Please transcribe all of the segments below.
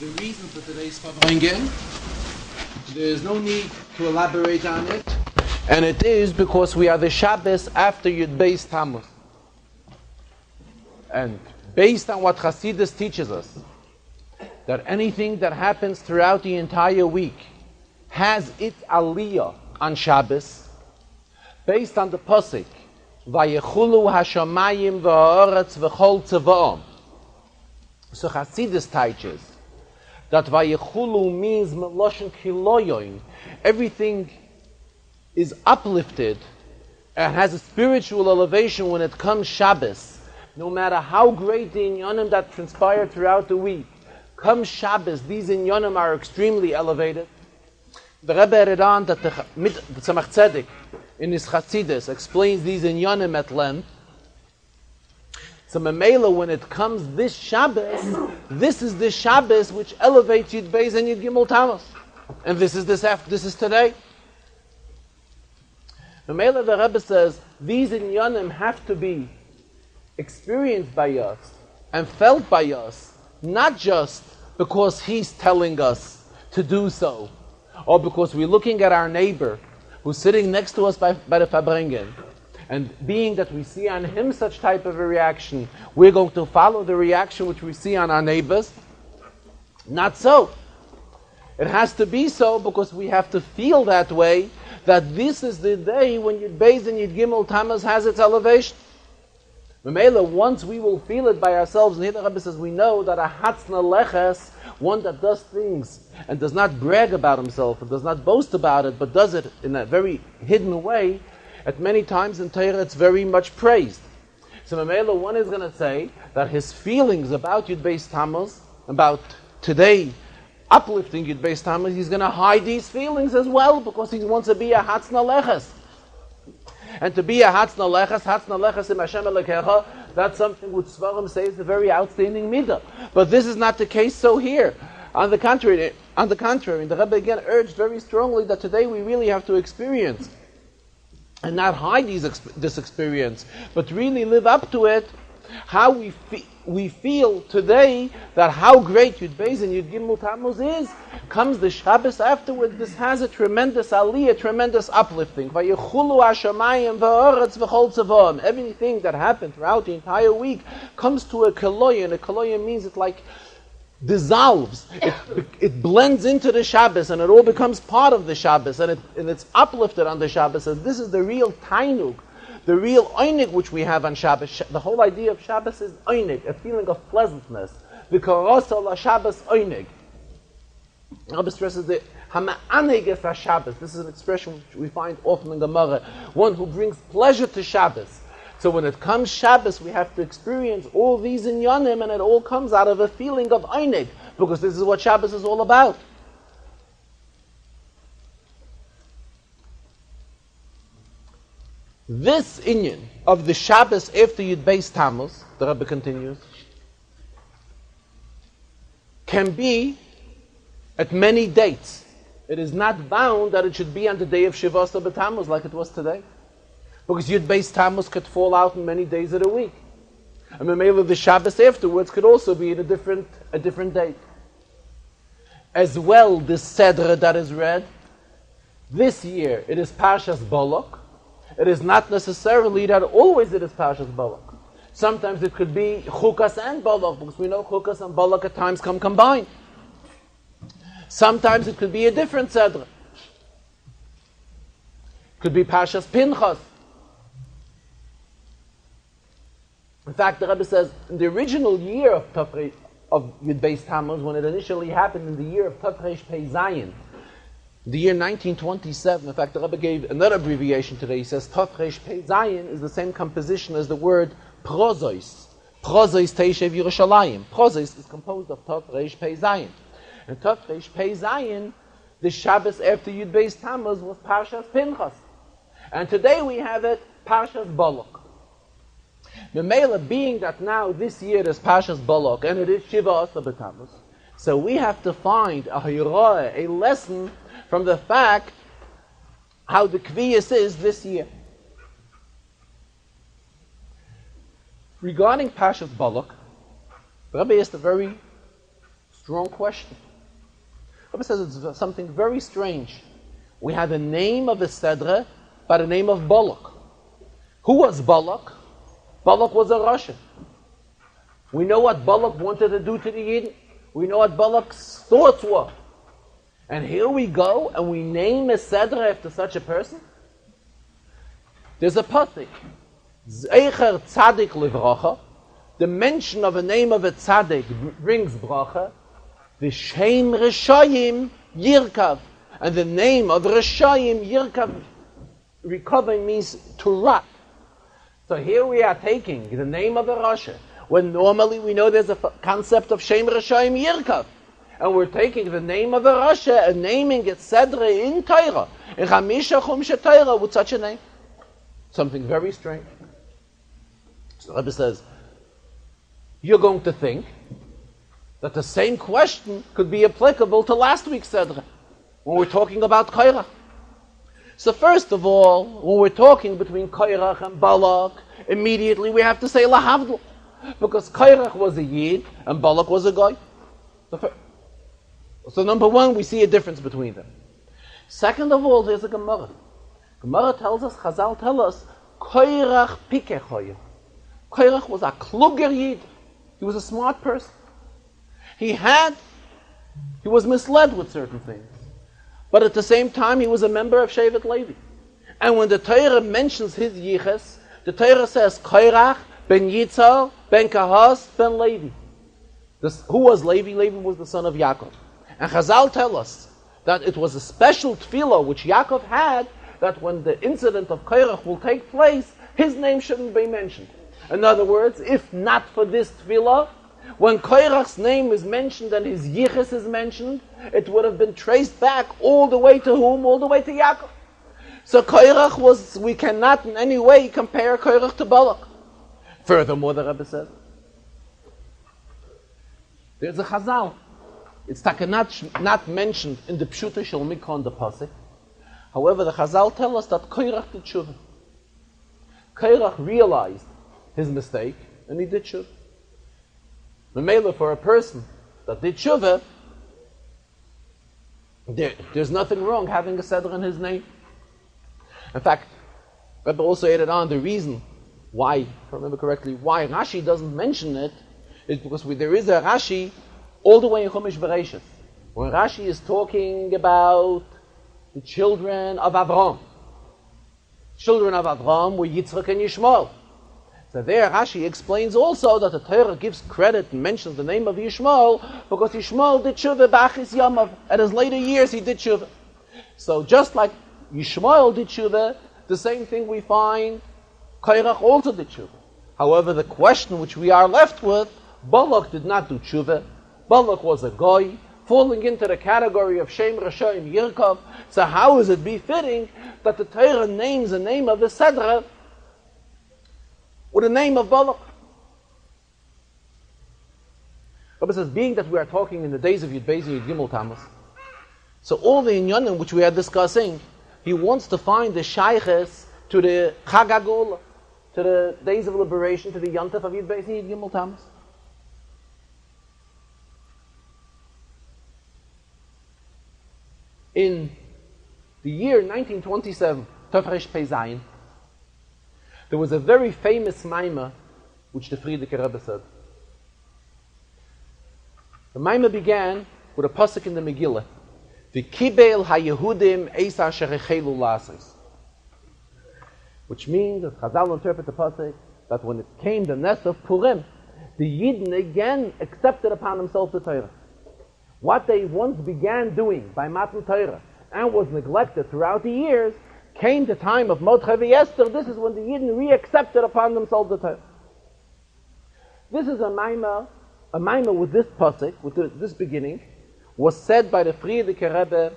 the reason for today's Farbrengen. There is no need to elaborate on it, and it is because we are the Shabbos after Yud Beis Tammuz. And based on what Chassidus teaches us, that anything that happens throughout the entire week has its aliyah on Shabbos, based on the pasuk, Vayechulu hashamayim v'ha'aretz v'chol tzeva'am. So Chassidus teaches that Vayechulu means meloshen kiloyoin. Everything is uplifted and has a spiritual elevation when it comes Shabbos. No matter how great the inyanim that transpire throughout the week, come Shabbos, these inyanim are extremely elevated. The Rebbe added on that the Tzemach Tzedek in his Chassidus explains these inyanim at length. So Memela, when it comes this Shabbos, this is the Shabbos which elevates Yud Beis and Yud Gimel Tammuz, and this is today. Memela, the Rebbe says these inyanim have to be experienced by us and felt by us, not just because he's telling us to do so, or because we're looking at our neighbor who's sitting next to us by the Farbrengen, and being that we see on him such type of a reaction, we're going to follow the reaction which we see on our neighbors. Not so. It has to be so because we have to feel that way, that this is the day when Yud Beis and Yud Gimel Tammuz has its elevation. Memela, once we will feel it by ourselves, and here the Rebbe says we know that a hatzna leches, one that does things and does not brag about himself and does not boast about it, but does it in a very hidden way, at many times in Torah it's very much praised. So Memela, one is going to say that his feelings about Yud Beis Tammuz, about today uplifting Yud Beis Tammuz, he's going to hide these feelings as well because he wants to be a hatzna leches. And to be a hatzna leches im Hashem Elokecha, that's something which Svarim say is a very outstanding midah. But this is not the case so here. On the contrary, the Rebbe again urged very strongly that today we really have to experience and not hide this experience, but really live up to it. How we feel today that how great Yud Beis and Yud Gimel Tammuz is, comes the Shabbos afterwards. This has a tremendous aliyah, tremendous uplifting. Vayechulu hashamayim v'ha'aretz v'chol tzeva'am. Everything that happened throughout the entire week comes to a kaloya, and a kaloya means it like dissolves. It blends into the Shabbos, and it all becomes part of the Shabbos, and it's uplifted on the Shabbos. And this is the real tainug, the real oinig which we have on Shabbos. The whole idea of Shabbos is oinig, a feeling of pleasantness. V'karasa la Shabbos oinig. Rabbi stresses the hama'aneg es ha-Shabbos. This is an expression which we find often in Gemara. One who brings pleasure to Shabbos. So when it comes Shabbos, we have to experience all these inyanim, and it all comes out of a feeling of oinig, because this is what Shabbos is all about. This inyan of the Shabbos after Yud Beis Tammuz, the Rebbe continues, can be at many dates. It is not bound that it should be on the day of Shivasa B'Tammuz like it was today. Because Yud Beis Tammuz could fall out in many days of the week. And maybe the Shabbos afterwards could also be in a different date. As well, the Sedra that is read, this year it is Parshas Balak. It is not necessarily that always it is Parshas Balak. Sometimes it could be Chukas and Balak, because we know Chukas and Balak at times come combined. Sometimes it could be a different Sedra. It could be Parshas Pinchas. In fact, the Rebbe says, in the original year of Yud Beis Tammuz, when it initially happened in the year of Tafresh Pei Zayin, the year 1927, in fact, the Rebbe gave another abbreviation today. He says Tafresh Pei Zayin is the same composition as the word Prozois. Prozois Teishev Yerushalayim. Prozois is composed of Tafresh Pei Zayin. And Tafresh Pei Zayin, the Shabbos after Yud Beis Tammuz, was Parshas Pinchas. And today we have it Parshas Balak. Memela, being that now this year is Parshas Balak and it is Shiva Asa B'Tammuz, so we have to find a lesson from the fact how the Kviyas is this year. Regarding Parshas Balak, the Rebbe asked a very Strong question. Rebbe says it's something very strange. We have a name of a Sedra by the name of Balak. Who was Balak? Balak was a Russian. We know what Balak wanted to do to the Yidden. We know what Balak's thoughts were. And here we go and we name a Sedra after such a person? There's a pasuk. Zeicher Tzadik Livracha. The mention of a name of a Tzadik brings bracha. V'shem Rishayim Yirkav. And the name of Rishayim Yirkav, recovering means to rot. So here we are taking the name of a Rasha, when normally we know there's a concept of Shem Rishayim Yirkav. And we're taking the name of a Rasha and naming it Sedra in Torah, in Chamisha Chumsha Torah, with such a name. Something very strange. So the Rebbe says, you're going to think that the same question could be applicable to last week's Sedra, when we're talking about Korach. So first of all, when we're talking between Korach and Balak, immediately we have to say Lahavdil, because Korach was a Yid and Balak was a Goy. So number one, we see a difference between them. Second of all, there's a Gemara. Gemara tells us, Chazal tell us, Korach Pikechoye. Korach was a kluger Yid. He was a smart person. He was misled with certain things. But at the same time, he was a member of Shevet Levi. And when the Torah mentions his yiches, the Torah says, Korach ben Yitzhar ben Kahas ben Levi. Who was Levi? Levi was the son of Yaakov. And Chazal tell us that it was a special tefillah which Yaakov had, that when the incident of Korach will take place, his name shouldn't be mentioned. In other words, if not for this tefillah, when Korach's name is mentioned and his yiches is mentioned, it would have been traced back all the way to whom? All the way to Yaakov. So Korach we cannot in any way compare Korach to Balak. Furthermore, the Rebbe says, there's a Chazal. It's not mentioned in the Pshuta Shel Mikra on the pasuk. However, the Chazal tell us that Korach did tshuva. Korach realized his mistake and he did tshuva. Memela, for a person that did tshuva, there's nothing wrong having a Sedra in his name. In fact, Rebbe also added on the reason why, if I remember correctly, why Rashi doesn't mention it is because there is a Rashi all the way in Chumash Bereshis, when Rashi is talking about the children of Avram. Children of Avram were Yitzchak and Yishmael. So there Rashi explains also that the Torah gives credit and mentions the name of Yishmael because Yishmael did tshuva b'achis yamav. At his later years he did tshuva. So just like Yishmael did tshuva, the same thing we find Korach also did tshuva. However, the question which we are left with, Balak did not do tshuva. Balak was a goy, falling into the category of Shem Rishayim Yirkav. So how is it befitting that the Torah names the name of the Sedra with the name of Balak? Rabbi says, being that we are talking in the days of Yud Beis and Yud Gimel Tammuz, so all the inyanim which we are discussing, he wants to find the shayches to the Chag HaGeula, to the days of liberation, to the Yontif of Yud Beis and Yud Gimel Tammuz. In the year 1927, Tafresh Pei Zayin, there was a very famous maimah which the Frierdiker Rebbe said. The maimah began with a pasuk in the Megillah, "V'kibel haYehudim eis asher echelu la'asos," which means, as Chazal interpret the pasuk, that when it came the nest of Purim, the Yidden again accepted upon themselves the Torah. What they once began doing by Matan Torah and was neglected throughout the years, came the time of Mordechai v'Esther. This is when the Yidden re-accepted upon themselves the Torah. This is a maimah with this pasuk, with this beginning, was said by the Frierdiker Rebbe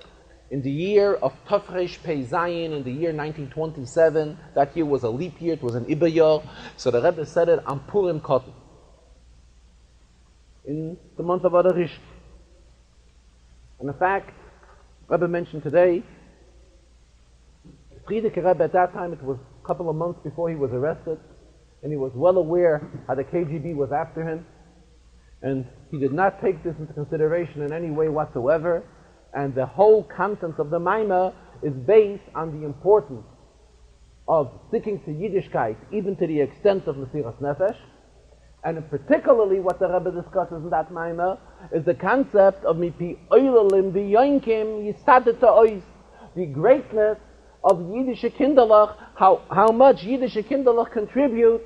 in the year of Tafresh Pei Zayin, in the year 1927. That year was a leap year, it was an Iber Yor, so the Rebbe said it on Purim Kotel, in the month of Adar Rishon. And in fact, Rebbe mentioned today, Frierdiker Rebbe at that time, it was a couple of months before he was arrested, and he was well aware how the KGB was after him. And he did not take this into consideration in any way whatsoever. And the whole content of the Maimah is based on the importance of sticking to Yiddishkeit, even to the extent of Mesiras Nefesh. And particularly what the Rebbe discusses in that Maimah is the concept of Mipi Oilalim V'Yoinkim Yisadet Ois, the greatness of Yiddische Kinderlach, how much Yiddische Kinderlach contribute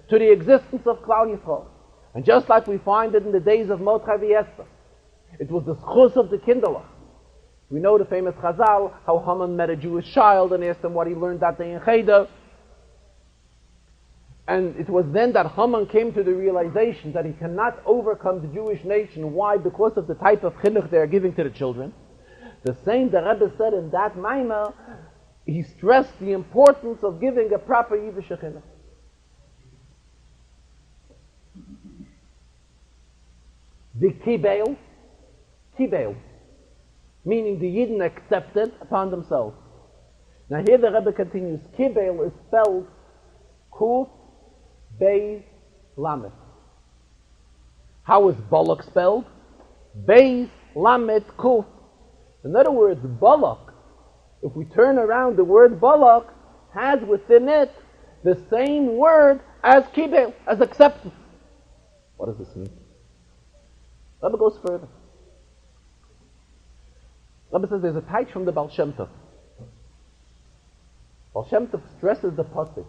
to the existence of Klal Yisrael. And just like we find it in the days of Mordechai Esther, it was the schus of the Kinderlach. We know the famous Chazal, how Haman met a Jewish child and asked him what he learned that day in Cheder. And it was then that Haman came to the realization that he cannot overcome the Jewish nation. Why? Because of the type of chinuch they are giving to the children. The same the Rebbe said in that Maimah, he stressed the importance of giving a proper Yiddish chinuch. The Kibel, meaning the Yidden accepted upon themselves. Now here the Rebbe continues, Kibel is spelled Kuf Beis Lamet. How is Balak spelled? Beis Lamet Kuf. In other words, Balak, if we turn around, the word Balak has within it the same word as Kibel, as acceptance. What does this mean? Rebbe goes further. Rebbe says there's a taich from the Baal Shem Tov. Baal Shem Tov stresses the pasuk.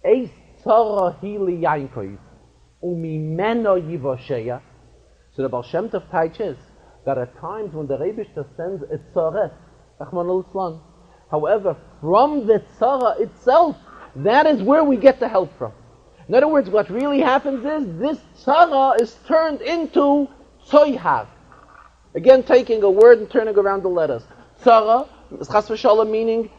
Eis tzara hi li Yankov, umimeno yivosheya. So the Baal Shem Tov taich is that at times when the Rebishter sends a tzara, Rachmana litzlan, however, from the tzara itself, that is where we get the help from. In other words, what really happens is this tzara is turned into tzoyhar. Again, taking a word and turning around the letters. Tzara is chas v'shalom, meaning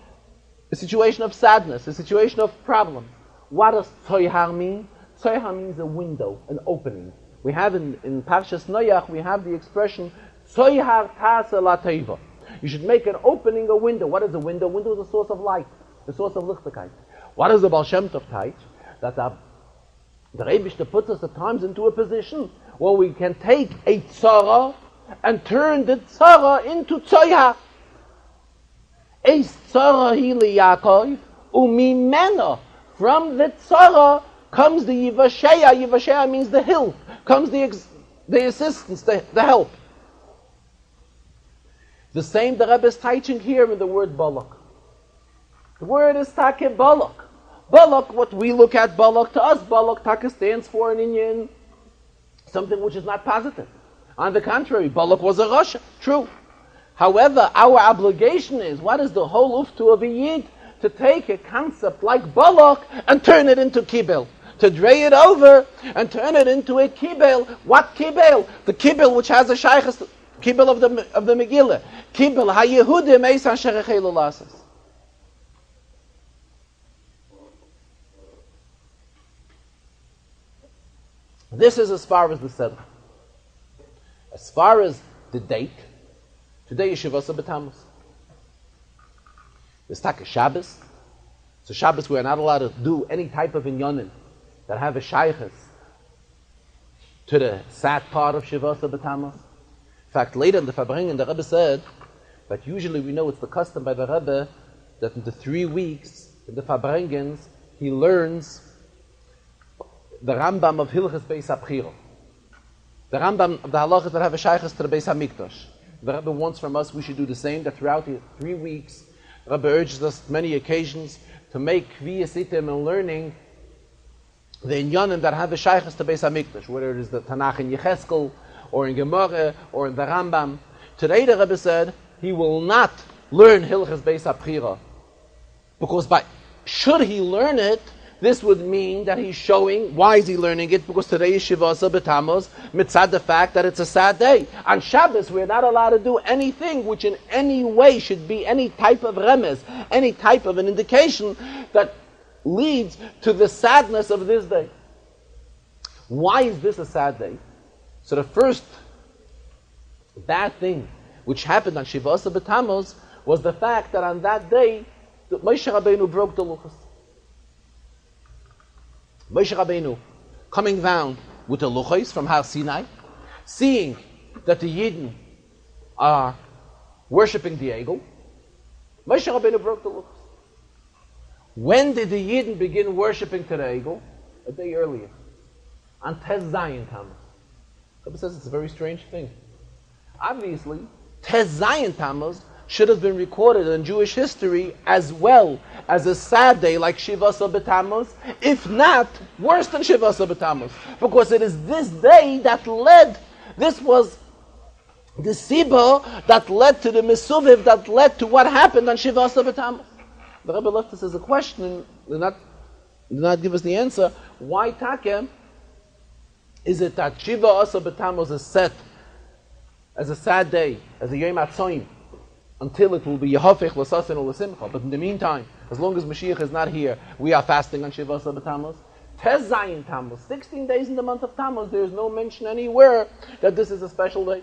a situation of sadness, a situation of problem. What does tzoyhar mean? Tzoyhar means a window, an opening. We have in Parshas Noach, we have the expression tzoyhar ta'aseh la'teiva. You should make an opening, a window. What is a window? A window is a source of light, a source of lichtigkeit. What is the Baal Shem Tov teach? That the Rebishter puts us at times into a position where we can take a tzara and turn the tzara into tzoyha. Eis tzara hi li Yaakov, umimena. From the tzara comes the yivasheya. Yivasheya means the hill. Comes the assistance, the help. The same the Rebbe is teaching here in the word Balak. The word is take Balak. Balak, what we look at Balak, to us Balak taka stands for an inyan, something which is not positive. On the contrary, Balak was a Rasha, true. However, our obligation is, what is the whole uftu of a Yid? To take a concept like Balak and turn it into Kibel. To dray it over and turn it into a Kibel. What Kibel? The Kibel which has a Shaykhs, Kibel of the Megillah. Kibel ha-Yehudim eisan sherechelu lasas. This is as far as the Seder. As far as the date, today is Shabbos B'Tammuz. There's Taka Shabbos. So Shabbos we are not allowed to do any type of inyanim that have a shaykhs to the sad part of Shabbos B'Tammuz. In fact, later in the Farbrengen, the Rebbe said that usually we know it's the custom by the Rebbe that in the 3 weeks in the Farbrengens he learns the Rambam of Hilchas Beis HaBchira. The Rambam of the halachas that have a shaykhs to the Beis HaMikdash. The Rebbe wants from us we should do the same, that throughout the 3 weeks, the Rebbe urges us many occasions to make kviyasitim and learning the inyanim that have a shaykhs to Beis HaMikdash, whether it is the Tanakh in Yecheskel, or in Gemara, or in the Rambam. Today the Rebbe said he will not learn Hilchas Beis HaBchira, because should he learn it, this would mean that he's showing, why is he learning it? Because today is Shavuos B'Tammuz, mitzad the fact that it's a sad day. On Shabbos, we're not allowed to do anything which in any way should be any type of remez, any type of an indication that leads to the sadness of this day. Why is this a sad day? So the first bad thing which happened on Shavuos B'Tammuz was the fact that on that day, Moshe Rabbeinu broke the luchos. Moshe Rabbeinu, coming down with the luchos from Har Sinai, seeing that the Yidden are worshipping the Egel, Moshe Rabbeinu broke the luchos. When did the Yidden begin worshipping to the Egel? A day earlier, on Tez Zayin Tammuz. Rebbe says it's a very strange thing. Obviously, Tez Zayin Tammuz should have been recorded in Jewish history as well as a sad day like Shivasa B'Tammuz, if not worse than Shivasa B'Tammuz, because it is this day that led. This was the Siba that led to the Mesuviv, that led to what happened on Shivasa B'Tammuz. The Rebbe left this as a question, did not give us the answer. Why Takem is it that Shiva Asa B'Tammuz is set as a sad day, as a Yom HaTzoyim, until it will be Yehofech L'Sasin or L'Simcha? But in the meantime, as long as Mashiach is not here, we are fasting on Shiva Asa B'Tammuz. Tez Zayin Tammuz, 16 days in the month of Tammuz, there is no mention anywhere that this is a special day.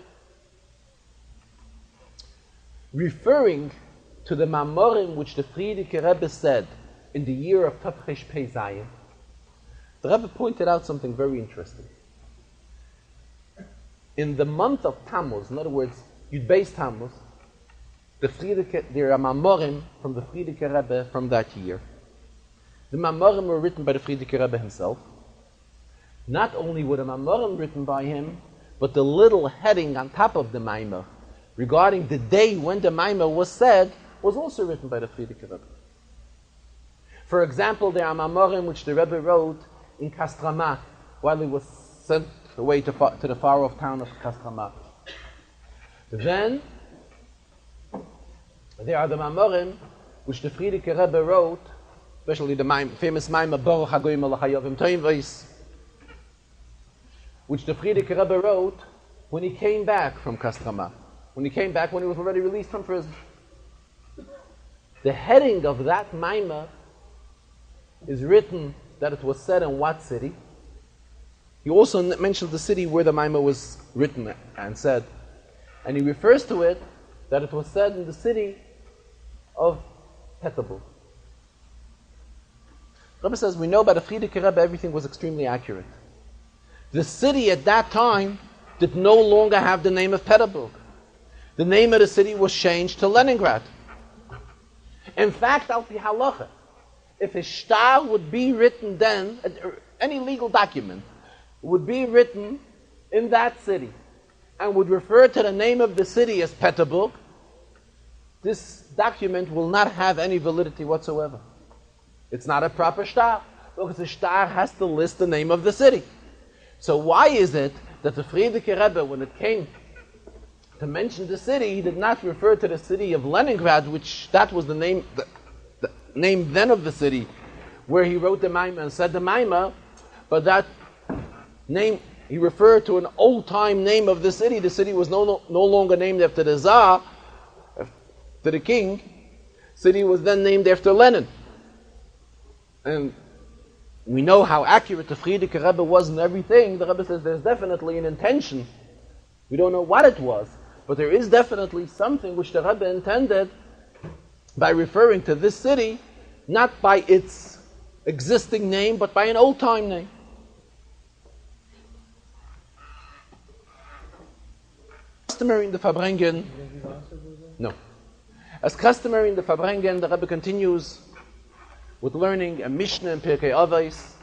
Referring to the Mamorim which the Frierdiker Rebbe said in the year of Tafresh Pei Zayin, the Rebbe pointed out something very interesting. In the month of Tammuz, in other words, Yud Beis Tammuz, there are Mamorim from the Frierdiker Rebbe from that year. The Mamorim were written by the Frierdiker Rebbe himself. Not only were the Mamorim written by him, but the little heading on top of the Maimah regarding the day when the Maimah was said was also written by the Frierdiker Rebbe. For example, there are Mamorim which the Rebbe wrote in Kastrama while he was sent away to the far-off town of Kastrama. Then there are the Mamorim which the Frierdiker Rebbe wrote, especially the famous Maimah Baruch HaGoyim L'Chayovim Toivos, which the Frierdiker Rebbe wrote when he came back from Kastrama, when he was already released from prison. The heading of that Maimah is written that it was said in what city. He also mentions the city where the Maimah was written and said, and he refers to it that it was said in the city of Petabel. Rebbe says, we know by the Frierdiker Rebbe everything was extremely accurate. The city at that time did no longer have the name of Petabel. The name of the city was changed to Leningrad. In fact, al pi halacha, if a shtar would be written then, any legal document would be written in that city and would refer to the name of the city as Petabel, this document will not have any validity whatsoever. It's not a proper shtar, because the shtar has to list the name of the city. So why is it that the Frierdiker Rebbe, when it came to mention the city, he did not refer to the city of Leningrad, which that was the name then of the city, where he wrote the Maimah and said the Maimah, but that name, he referred to an old-time name of the city. The city was no longer named after the Tsar, after the king. The city was then named after Lenin. And we know how accurate the Frierdiker Rebbe was in everything. The Rebbe says there's definitely an intention. We don't know what it was, but there is definitely something which the Rebbe intended by referring to this city, not by its existing name, but by an old-time name. Customary in the Farbrengen. No. As customary in the Farbrengen, the Rebbe continues with learning a Mishnah in Pirkei Avos,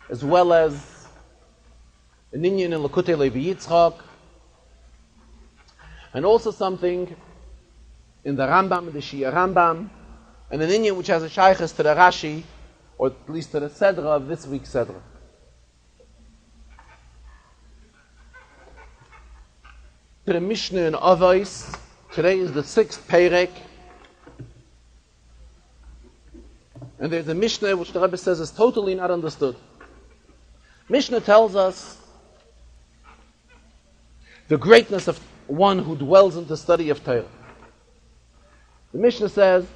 as well as an Inyan in Lekutei Levi Yitzchak, and also something in the Rambam, the Shia Rambam, and an Inyan which has a shaykhus to the Rashi, or at least to the Sedra of this week's Sedra. To the Mishnah in Avos, today is the 6th Perek, and there's a Mishnah which the Rebbe says is totally not understood. Mishnah tells us the greatness of one who dwells in the study of Torah. The Mishnah says,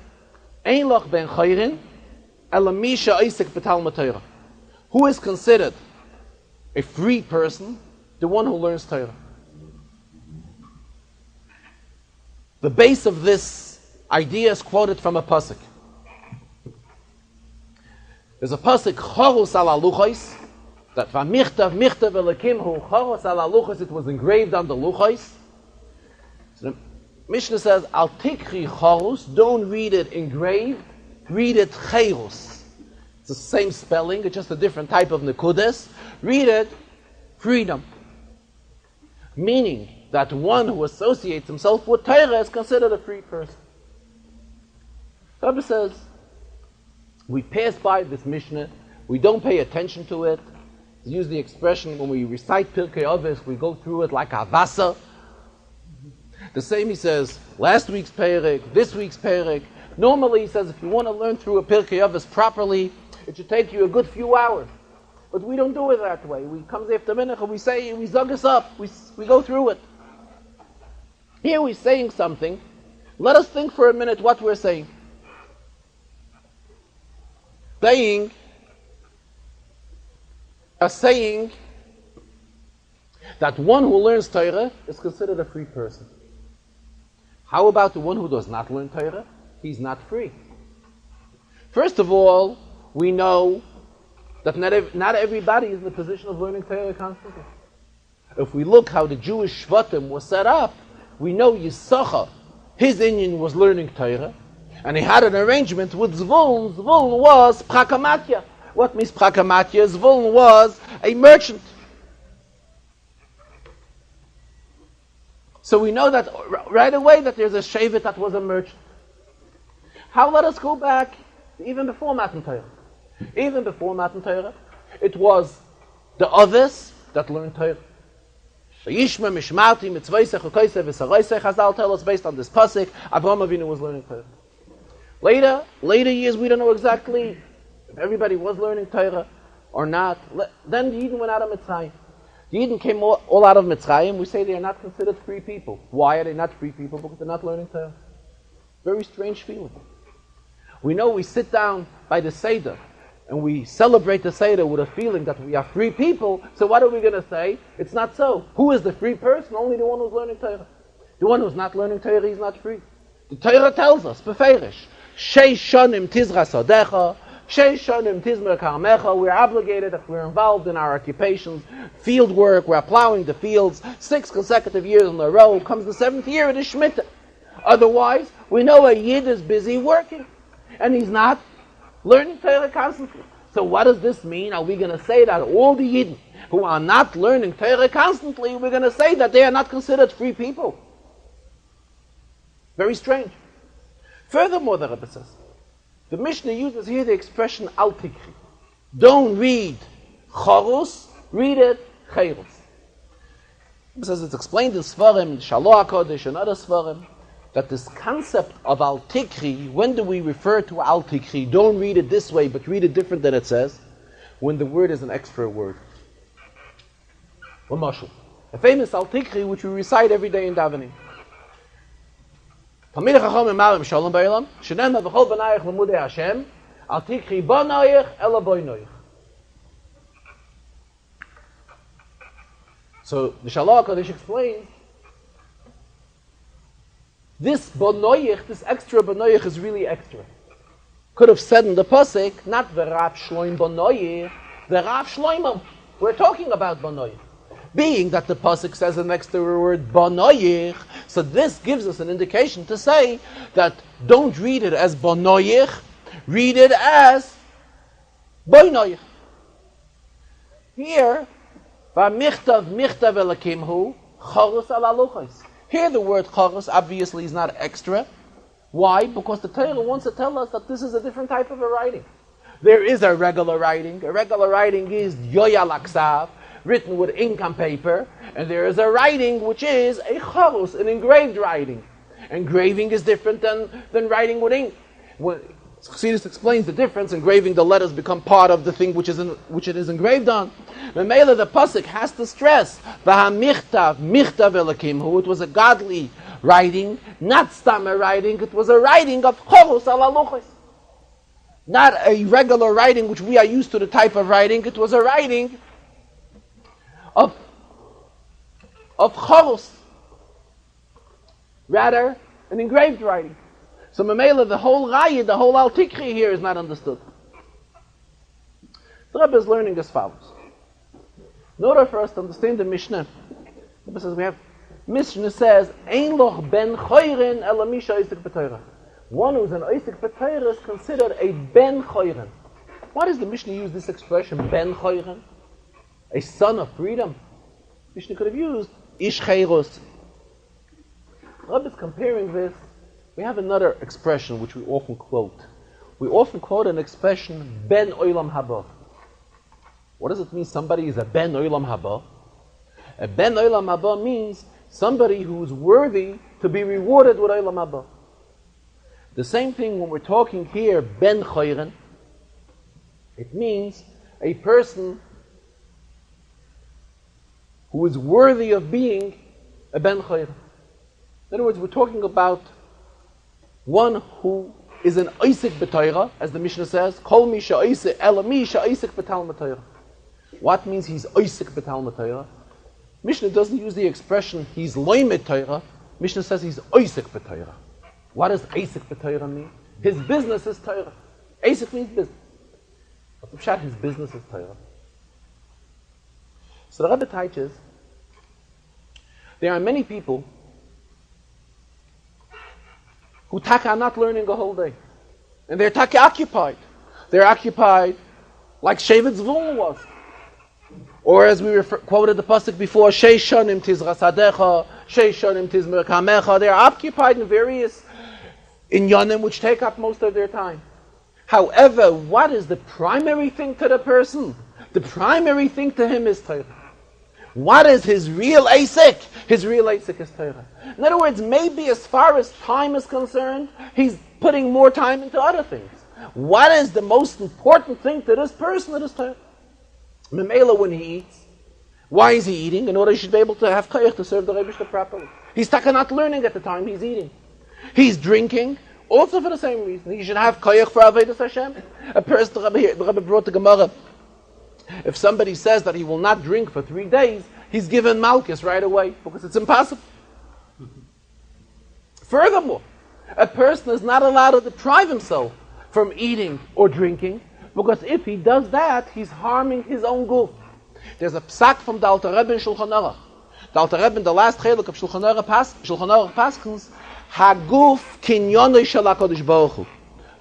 Ein loch ben chayrin, ela misha oisek b'talmud Torah. Who is considered a free person? The one who learns Torah. The base of this idea is quoted from a pasuk. There's a pasuk, Chorus al aluchos, that v'michtav v'lekimhu choros ala luchos, it was engraved on the luchos. So the Mishnah says, al tikri choros, don't read it engraved, read it cheros. It's the same spelling, it's just a different type of nekudes. Read it freedom. Meaning that one who associates himself with Torah is considered a free person. The Rebbe says, we pass by this Mishnah, we don't pay attention to it. To use the expression, when we recite Pirkei Avos, we go through it like a vasa. The same he says, last week's Perek, this week's Perek. Normally he says, if you want to learn through a Pirkei Avos properly, it should take you a good few hours. But we don't do it that way. We come after mincha, we say, we zug us up, we go through it. Here we're saying something. Let us think for a minute what we're saying. Saying that one who learns Torah is considered a free person. How about the one who does not learn Torah? He's not free. First of all, we know that not everybody is in the position of learning Torah constantly. If we look how the Jewish Shvatim was set up, we know Yisachar, his Inyan was learning Torah, and he had an arrangement with Zvulun. Zvulun was Prakamatya. What means Prakamatya? Zvulun was a merchant. So we know that right away that there's a Shevet that was a merchant. How let us go back even before Matan Torah? Even before Matan Torah, it was the others that learned Torah. Chazal tell us based on this pasuk, Avraham Avinu was learning Torah. Later years, we don't know exactly if everybody was learning Torah or not. Then the Yidden went out of Mitzrayim. The Yidden came all out of Mitzrayim. We say they are not considered free people. Why are they not free people? Because they're not learning Torah. Very strange feeling. We know we sit down by the Seder and we celebrate the Seder with a feeling that we are free people. So what are we going to say? It's not so. Who is the free person? Only the one who's learning Torah. The one who's not learning Torah, he's not free. The Torah tells us, beferish, Shei shonim tizra sodecha, Shei shonim tizmer karmecha. We're obligated, if we're involved in our occupations, field work, we're plowing the fields, 6 consecutive years in a row, comes the 7th year, it is Shemitah. Otherwise, we know a Yid is busy working, and he's not learning Torah constantly. So what does this mean? Are we going to say that all the Yidden who are not learning Torah constantly, we're going to say that they are not considered free people? Very strange. Furthermore, the Rebbe says, the Mishnah uses here the expression al tikri. Don't read chorus, read it cheirus. It says it's explained in Svarim, Shaloh HaKodesh, and other Svarim, that this concept of al tikri, when do we refer to al tikri? Don't read it this way, but read it different than it says, when the word is an extra word. A famous al tikri which we recite every day in davening. So the Shaloh HaKodesh explains, this bonoyich, this extra bonoyich is really extra. Could have said in the pasuk, not the Rav Shloim bonoyich, the Rav Shloimim. We're talking about bonoyich. Being that the pasuk says the next to the word bonoyich, so this gives us an indication to say that don't read it as bonoyich, read it as bonoyich. Here, v'michtav elakimhu chorus ala luchos. Here the word chorus obviously is not extra. Why? Because the Torah wants to tell us that this is a different type of a writing. There is a regular writing. A regular writing is yoya laksav, written with ink on paper. And there is a writing which is a chorus, an engraved writing. Engraving is different than writing with ink. Chassidus explains the difference. Engraving, the letters become part of the thing which it is engraved on. Memela, the pasuk has to stress v'hamichtav elakimhu. It was a godly writing, not stammer writing. It was a writing of chorus ala luchos, not a regular writing which we are used to the type of writing. It was a writing of chorus, rather an engraved writing. So Mamela, the whole Raya, the whole Al Tikri here is not understood. The Rebbe is learning as follows. In order for us to understand the Mishnah, Mishnah says, Ein loch ben choyren ela misha oisik b'Torah. One who's an oisik b'Torah is considered a ben choyren. Why does the Mishnah use this expression, ben choyren? A son of freedom. Mishnah could have used ish chayros. Rabbi is comparing this. We have another expression which we often quote. We often quote an expression, ben oilam haba. What does it mean somebody is a ben oilam haba? A ben oilam haba means somebody who's worthy to be rewarded with oilam haba. The same thing when we're talking here, ben choyren, it means a person who is worthy of being a ben choyren. In other words, we're talking about one who is an oisik b'Torah, as the Mishnah says, kol mi she'oisik ela mi she'oisik b'talmud Torah. What means he's oisik b'talmud Torah? Mishnah doesn't use the expression he's loimed Torah. Mishnah says he's oisik b'Torah. What does oisik b'Torah mean? His business is Torah. Oisik means business. But the pshat, his business is Torah. So the Rebbe teaches, there are many people who are not learning a whole day. And they're occupied. They're occupied like Shevet Zvulun was. Or as we quoted the pasuk before, Sheish Shonim Tizras Hadecha, Sheish Shonim Tizmer Kamecha. They're occupied in various inyanim which take up most of their time. However, what is the primary thing to the person? The primary thing to him is Torah. What is his real asik? His real asik is Torah. In other words, maybe as far as time is concerned, he's putting more time into other things. What is the most important thing to this person? It is Torah. Memela, when he eats, why is he eating? In order he should be able to have koyach to serve the Rebbe properly. He's not learning at the time he's eating. He's drinking, also for the same reason. He should have koyach for Avodas Hashem. A person, the Rebbe brought the Gemara, if somebody says that he will not drink for 3 days, he's given malchus right away, because it's impossible. Furthermore, a person is not allowed to deprive himself from eating or drinking, because if he does that, he's harming his own guf. There's a psak from the Alter Rebbe in Shulchan Aruch. The Alter Rebbe in the last chelek of Shulchan Aruch paskins, Haguf kinyonoi shel HaKadosh Baruch Hu.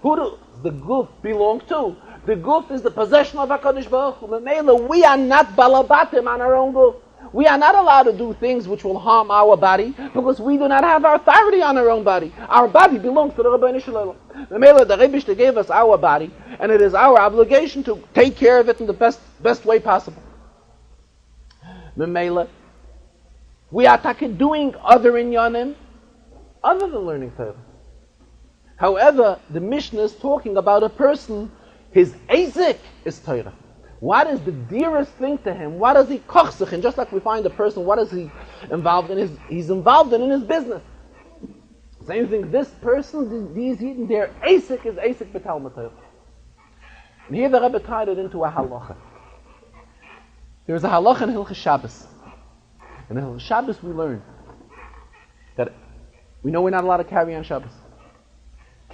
Who does the guf belong to? The guf is the possession of HaKadosh Baruch Hu. We are not balabatim on our own guf. We are not allowed to do things which will harm our body, because we do not have authority on our own body. Our body belongs to the Rebbeinu Shalom. The Rebbe gave us our body, and it is our obligation to take care of it in the best way possible. Memela, we are doing other inyanim other than learning Torah. However, the Mishnah is talking about a person, his asik is Torah. What is the dearest thing to him? What is he kochzich? And just like we find a person, what is he involved in? He's involved in his business. Same thing, this person, these Yidden, their asik is asik b'talmud Torah. And here the Rebbe tied it into a halacha. There is a halacha in Hilchos Shabbos. In Hilchos Shabbos we learn that we know we're not allowed to carry on Shabbos.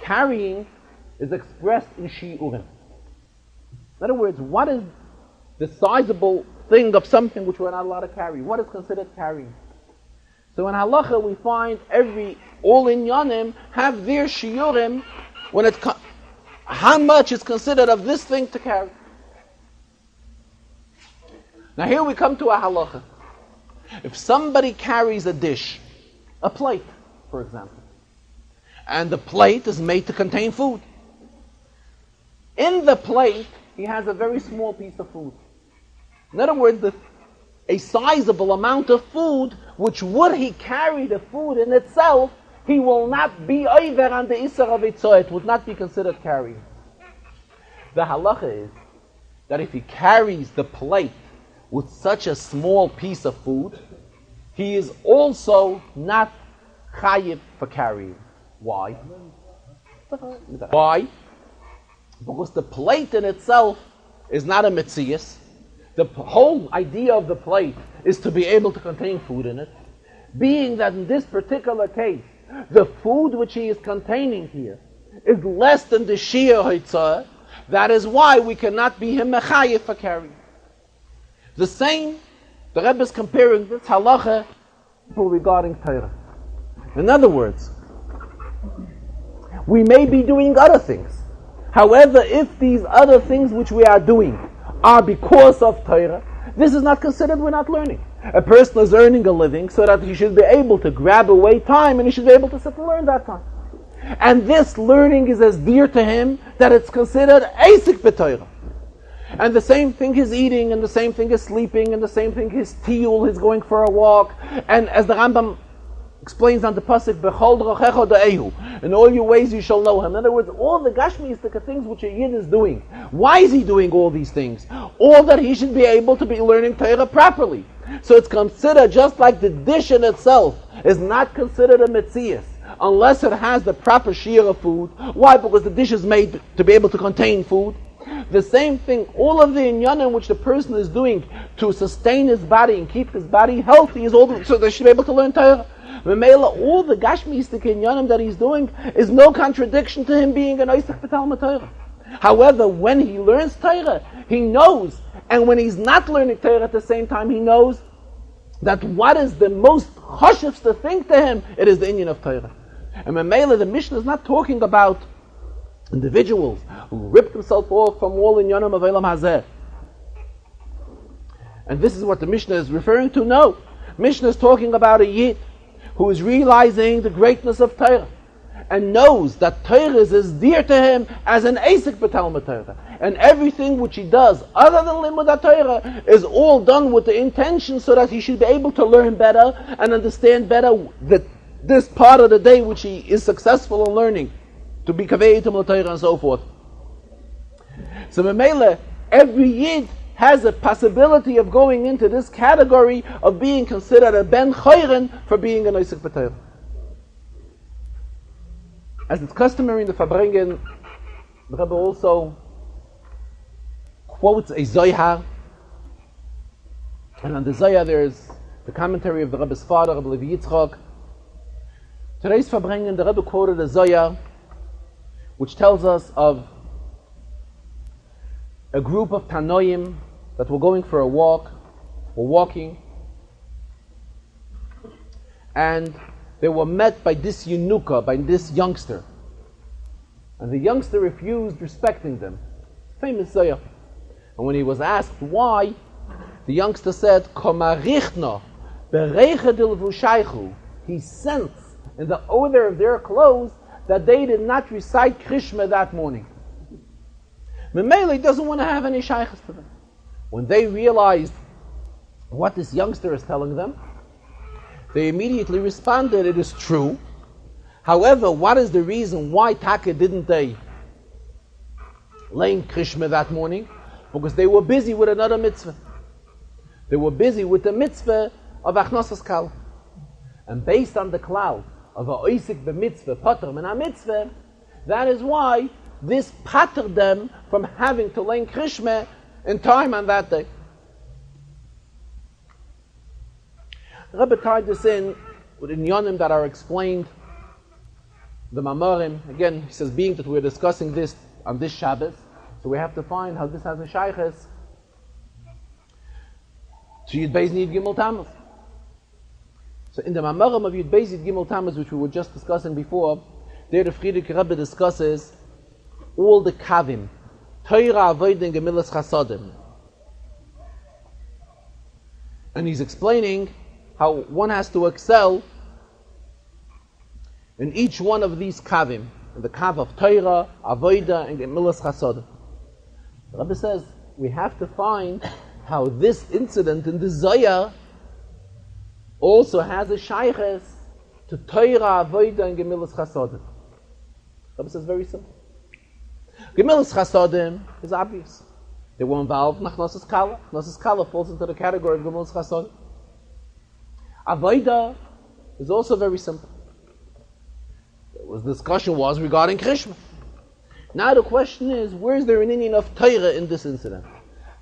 Carrying is expressed in shi'urim. In other words, what is the sizable thing of something which we're not allowed to carry? What is considered carrying? So in halacha we find all inyanim have their shiurim when how much is considered of this thing to carry. Now here we come to a halacha. If somebody carries a dish, a plate, for example, and the plate is made to contain food, in the plate he has a very small piece of food. In other words, a sizable amount of food, which would he carry the food in itself, he will not be over on the Isser of Itzah. It would not be considered carrying. The halacha is that if he carries the plate with such a small piece of food, he is also not chayiv for carrying. Why? Why? Because the plate in itself is not a metzias. The whole idea of the plate is to be able to contain food in it. Being that in this particular case, the food which he is containing here is less than the shiyah that is why we cannot be him mechayiv for carrying. The same The Rebbe is comparing this halacha regarding Torah. In other words, we may be doing other things. However, if these other things which we are doing are because of Torah, this is not considered we're not learning. A person is earning a living so that he should be able to grab away time and he should be able to sit and learn that time. And this learning is as dear to him that it's considered Eisik b'Torah. And the same thing is eating, and the same thing is sleeping, and the same thing is tiyul, he's going for a walk. And as the Rambam explains on the pasuk, Bechol drochecho da'ehu, in all your ways you shall know him. In other words, all the gashmiistic things which a yid is doing, why is he doing all these things? All that he should be able to be learning Torah properly. So it's considered just like the dish in itself is not considered a metzias unless it has the proper shear of food. Why? Because the dish is made to be able to contain food. The same thing, all of the inyanim which the person is doing to sustain his body and keep his body healthy is all so they should be able to learn Torah. All the gashmiistic inyanim that he's doing is no contradiction to him being an oisach b'talmud Torah. However, when he learns Torah, he knows, and when he's not learning Torah at the same time, he knows that what is the most chashivste thing to him, it is the inyan of Torah. And Memela, the Mishnah is not talking about individuals who ripped themselves off from all inyanim of Elam Hazeh. And this is what the Mishnah is referring to. No. Mishnah is talking about a yid who is realizing the greatness of Torah and knows that Torah is as dear to him as an Eisik b'Talmud Torah. And everything which he does other than Limud Torah is all done with the intention so that he should be able to learn better and understand better that this part of the day which he is successful in learning, to be Kavei Yitam Torah and so forth. So Memele, every Yid has a possibility of going into this category of being considered a Ben Chayren for being an Oisik B'Torah. As it's customary in the Farbrengen, the Rebbe also quotes a Zohar, and on the Zohar there's the commentary of the Rebbe's father, Rebbe Levi Yitzchak. Today's Farbrengen, the Rebbe quoted a Zohar which tells us of a group of Tanoim that were going for a walk, were walking, and they were met by this Yenuka, by this youngster. And the youngster refused respecting them. Famous Zohar. And when he was asked why, the youngster said, Komarichna, berechadil vushaychu. He sensed in the odor of their clothes that they did not recite Krishma that morning. Memele doesn't want to have any shaykhs to them. When they realized what this youngster is telling them, they immediately responded, it is true. However, what is the reason why Taka didn't they learn Krishma that morning? Because they were busy with another mitzvah. They were busy with the mitzvah of Achnasas Kal. And based on the cloud of a oisik b'mitzvah, pater min ha-mitzvah, that is why this patered them from having to learn Krishma in time on that day. The Rebbe tied this in with inyanim that are explained, the Mamorim. Again, he says, being that we're discussing this on this Shabbos, so we have to find how this has a shaykhs to Yud Beis Yud Gimel Tammuz. So in the Mamorim of Yud Beis Yud Gimel Tammuz, which we were just discussing before, there the Friedrich Rebbe discusses all the kavim, Torah, Avodah, and Gemilas Chasadim. And he's explaining how one has to excel in each one of these kavim, in the kav of Torah, Avodah, and Gemilas Chasadim. The Rebbe says we have to find how this incident in the Zohar also has a shaykhs to Torah, Avodah, and Gemilas Chasadim. The Rebbe says very simple. Gemilas Chasadim is obvious. They were involved in Achnasas Kala. Achnasas Kala falls into the category of Gemilas Chasadim. Avodah is also very simple. The discussion was regarding Krishma. Now the question is, where is there an inyan of Torah in this incident?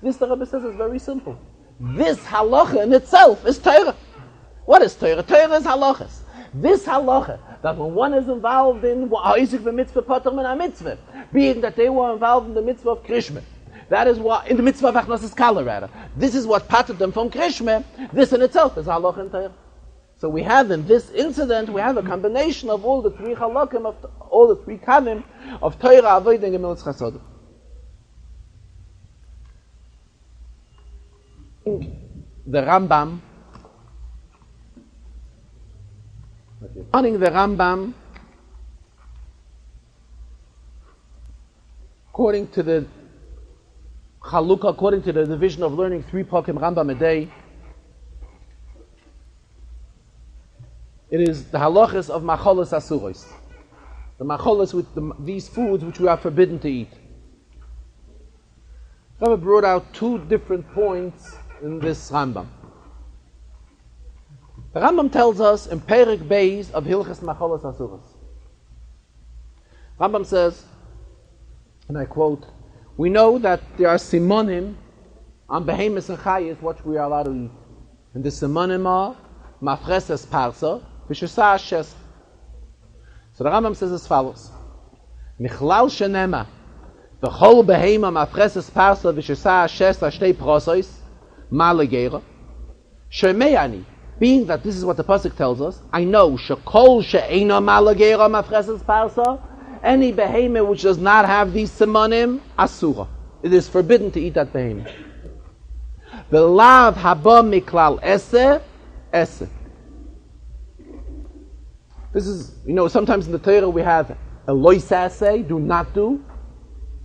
This, the Rebbe says, is very simple. This halacha in itself is Torah. What is Torah? Torah is halachas. This halacha, that when one is involved in Ha'isik v'mitzvah pater min ha-mitzvah, being that they were involved in the mitzvah of Krishma, That is what, in the mitzvah of Achnosas Kala, rather. This is what patted them from Krishma. This in itself is halach and Torah. So we have in this incident, we have a combination of all the three halakim, of all the three kavim of Torah, Avodah, and Gemilas Chasodim. The Rambam, according to the Chalukah, according to the division of learning 3 Pakim Rambam a day, it is the halachas of macholas asuros, the macholas with these foods which we are forbidden to eat. Rabbi brought out 2 different points in this Rambam. The Rambam tells us in Perek Beis of Hilchas Macholas Asuros. Rambam says, and I quote, we know that there are simonim on behemoths and chayis what we are allowed to eat. And the simonim are mafreses parsa, v'shesah shes. So the Rambam says as follows: Michlal shenema v'chol behema mafreses parsa v'shesah shes ashtei prosois ma'legera shemeyani. Being that this is what the pasuk tells us, I know shekol she'ena ma'legera mafreses parsa. Any behemoth which does not have these simonim, asura. It is forbidden to eat that behemoth. V'lav haba miklal ese. This is, sometimes in the Torah we have a lois aseh, do not do.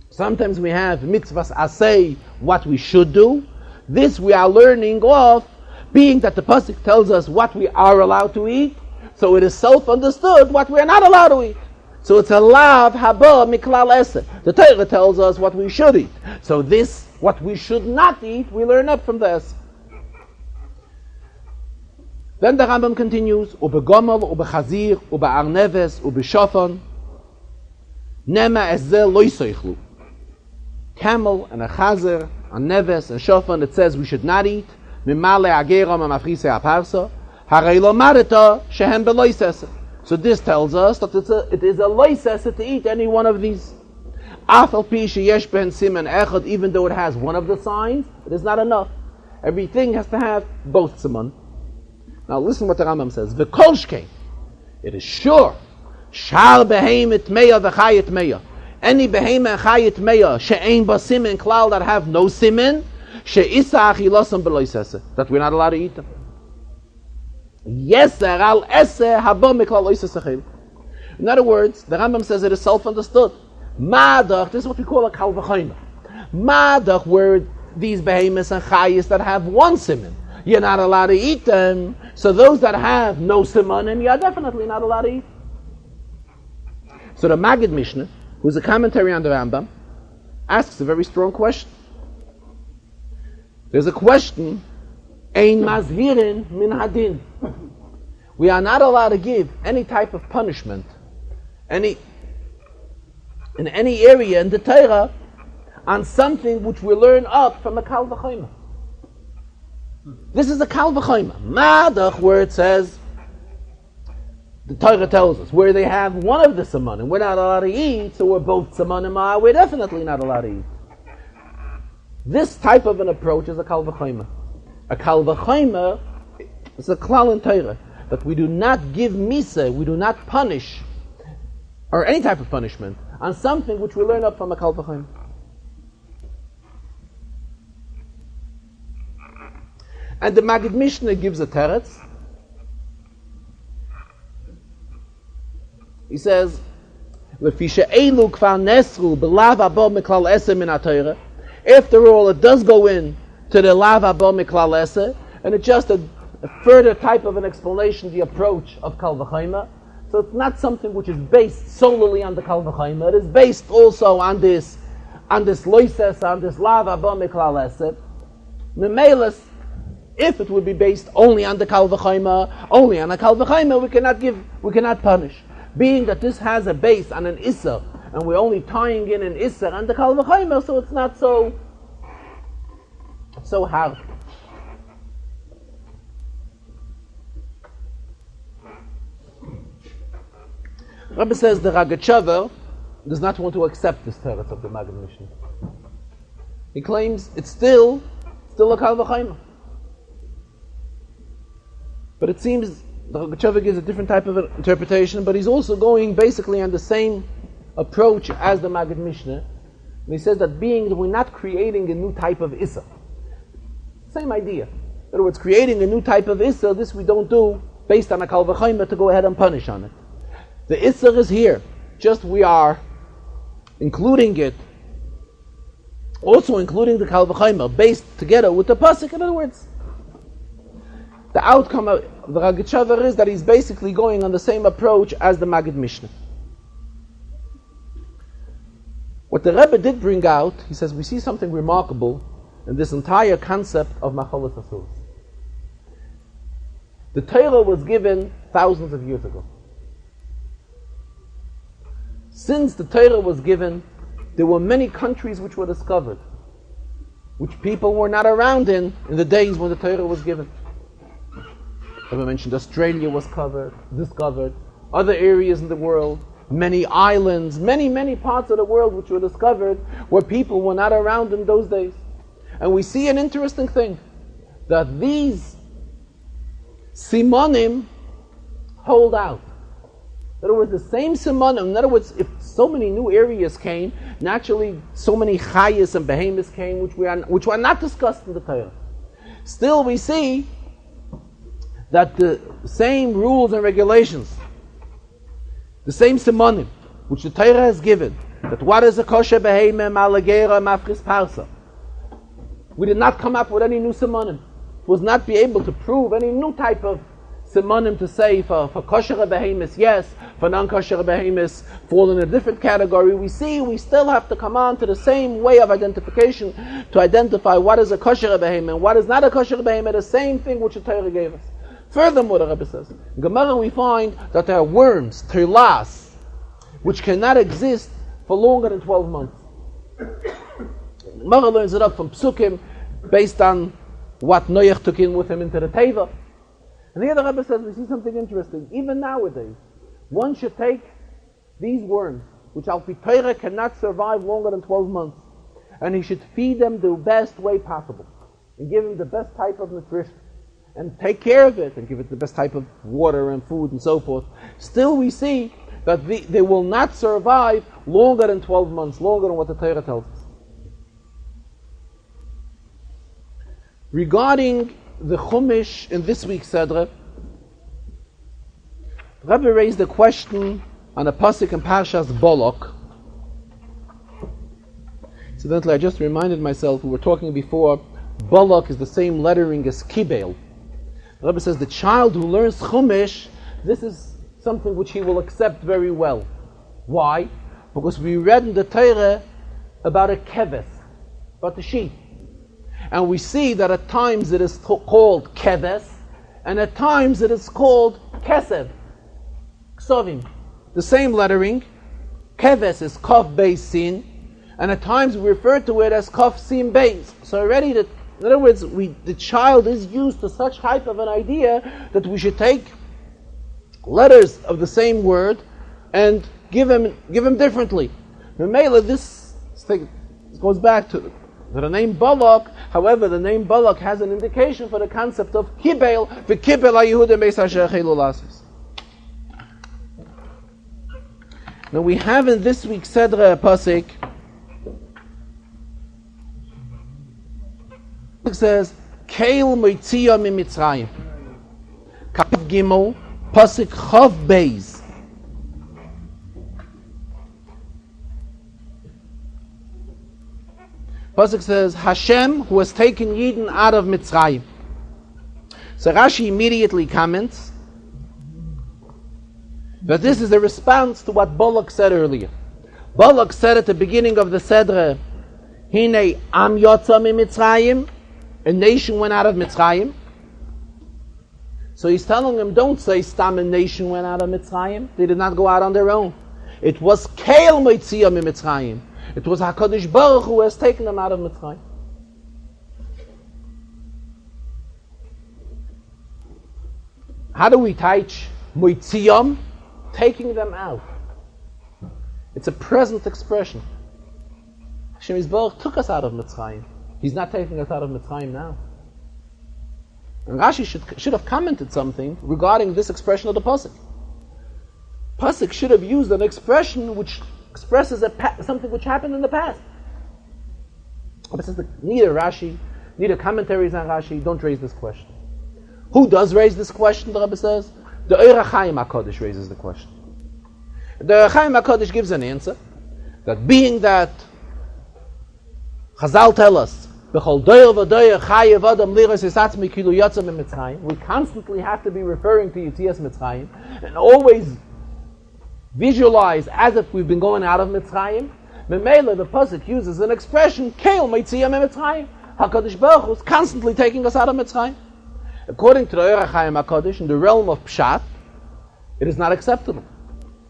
Sometimes we have mitzvahs aseh, what we should do. This we are learning off, being that the pasuk tells us what we are allowed to eat, so it is self-understood what we are not allowed to eat. So it's a lav haba miklal esed. The Torah tells us what we should eat. So this, what we should not eat, we learn up from this. Then the Rambam continues, Ubegomel, ubechazir, ubearneves, ubeshofan, nema ezeh lo yisoichlu. Camel and a chazer, a neves and shofan, it says we should not eat. Mimale ageram amafrise aparsa, harei lo marita shehem belo yiseseh. So this tells us that it is a loisese to eat any one of these. Afal pi sheyesh ben siman echad, even though it has one of the signs, it is not enough. Everything has to have both siman. Now listen what the Rambam says. V'kolshkein, it is sure. Shar behemet meya v'chayet meya. Any behemet chayet meya she'ein ba siman klal, that have no siman, she'isa achilosam b'loisese, that we're not allowed to eat them. Yeser al eseh haba miklal loisesachim. In other words, the Rambam says it is self-understood. Madach, this is what we call a kal v'chayma. Madach, where these behemoths and chayis that have one siman, you're not allowed to eat them. So those that have no simanim, you're definitely not allowed to eat. So the Maggid Mishnah, who's a commentary on the Rambam, asks a very strong question. There's a question, Ein mazhirin min hadin. We are not allowed to give any type of punishment, in any area in the Torah, on something which we learn up from a kal v'chayma. This is a kal v'chayma. Madach, where it says, the Torah tells us, where they have one of the samanim, we're not allowed to eat, so we're both samanim are, we're definitely not allowed to eat. This type of an approach is a kal v'chayma. A kal v'chayma is a klal in Torah, that we do not give misa, we do not punish, or any type of punishment, on something which we learn up from a kal v'chayma. And the Maggid Mishnah gives a teretz. He says, after all, it does go in to the lav haba miklal eseh, and it's just a further type of an explanation, the approach of kal v'chayma. So it's not something which is based solely on the kal v'chayma. It is based also on this loises, on this lav haba miklal eseh. Memelis, if it would be based only on the kal v'chayma, we cannot punish. Being that this has a base on an issa, and we're only tying in an issa and the kal v'chayma, so it's not so hard. Rabbi says the Rogatchover does not want to accept this teretz of the Maggid Mishnah. He claims it's still a kal v'chayma. But it seems the Chazarah gives a different type of interpretation, but he's also going basically on the same approach as the Maggid Mishnah. And he says that we're not creating a new type of Issa. Same idea. In other words, creating a new type of Issa, this we don't do based on a kal v'chayma to go ahead and punish on it. The Issa is here. Just we are including it, also including the kal v'chayma, based together with the pasuk. In other words, the outcome of the Chazarah is that he's basically going on the same approach as the Maggid Mishnah. What the Rebbe did bring out, he says, we see something remarkable in this entire concept of Machalas Asuros. The Torah was given thousands of years ago. Since the Torah was given, there were many countries which were discovered, which people were not around in the days when the Torah was given. As I mentioned, Australia was discovered, other areas in the world, many islands, many parts of the world which were discovered where people were not around in those days. And we see an interesting thing, that these simanim hold out. In other words, the same simanim, in other words, if so many new areas came, naturally so many chayas and behemoths came which were not discussed in the Torah. Still we see that the same rules and regulations, the same simanim, which the Torah has given, that what is a kosher behemah, malagera, mafris parsa. We did not come up with any new simanim. Was not be able to prove any new type of simanim to say for kosher behemoths, yes, for non-kosher behemoths fall in a different category. We see we still have to come on to the same way of identification to identify what is a kosher behemoth and what is not a kosher behemoth, the same thing which the Torah gave us. Furthermore, the Rebbe says, in Gemara we find that there are worms, terlas, which cannot exist for longer than 12 months. Gemara learns it up from Psukim based on what Noach took in with him into the Teva. And here the Rebbe says we see something interesting. Even nowadays, one should take these worms, which al pi Torah cannot survive longer than 12 months, and he should feed them the best way possible, and give them the best type of nutrition, and take care of it, and give it the best type of water and food and so forth. Still we see that they will not survive longer than 12 months, longer than what the Torah tells us. Regarding the Chumash in this week's Sedra, Rebbe raised a question on a pasuk in Parshas Balak. Incidentally, I just reminded myself, we were talking before, Balak is the same lettering as Kibel. The Rebbe says the child who learns Chumash, this is something which he will accept very well. Why? Because we read in the Torah about a keves, about the sheep. And we see that at times it is called keves, and at times it is called kesev, ksovim. The same lettering, keves is kaf beis sin, and at times we refer to it as kaf sin beis. So already, in other words, the child is used to such type of an idea that we should take letters of the same word and give him differently. Memela, this goes back to the name Balak. However, the name Balak has an indication for the concept of Kibel, v'Kibel ha-Yehudim beis asher chelu lasos. Now we have in this week's Sedra pasuk, it says, Keil moitzia mi Mitzrayim. Kapitel Gimel, pasuk Chav Beis. Pasuk says, Hashem, who has taken Yidden out of Mitzrayim. So Rashi immediately comments that this is a response to what Balak said earlier. Balak said at the beginning of the Sedra, Hine am yotza mi Mitzrayim, a nation went out of Mitzrayim. So he's telling him, don't say Stam, a nation went out of Mitzrayim. They did not go out on their own. It was Keil moitzia mi Mitzrayim. It was HaKadosh Baruch who has taken them out of Mitzrayim. How do we teach moitziyam? Taking them out. It's a present expression. Hashem Yisborach took us out of Mitzrayim. He's not taking us out of Mitzrayim now. And Rashi should have commented something regarding this expression of the pasuk. Pasuk should have used an expression which expresses something which happened in the past. But since neither Rashi, neither commentaries on Rashi don't raise this question. Who does raise this question, the Rebbe says? The Eira Chaim HaKadosh raises the question. The Eira Chaim HaKadosh gives an answer, that being that Chazal tell us, we constantly have to be referring to Yetzias Mitzrayim, and always visualize as if we've been going out of Mitzrayim. Memela, the pasuk uses an expression, Keil Meitziyah Mitzrayim. HaKadosh Baruch Hu is constantly taking us out of Mitzrayim. According to the Eira Chaim HaKadosh, in the realm of Pshat, it is not acceptable.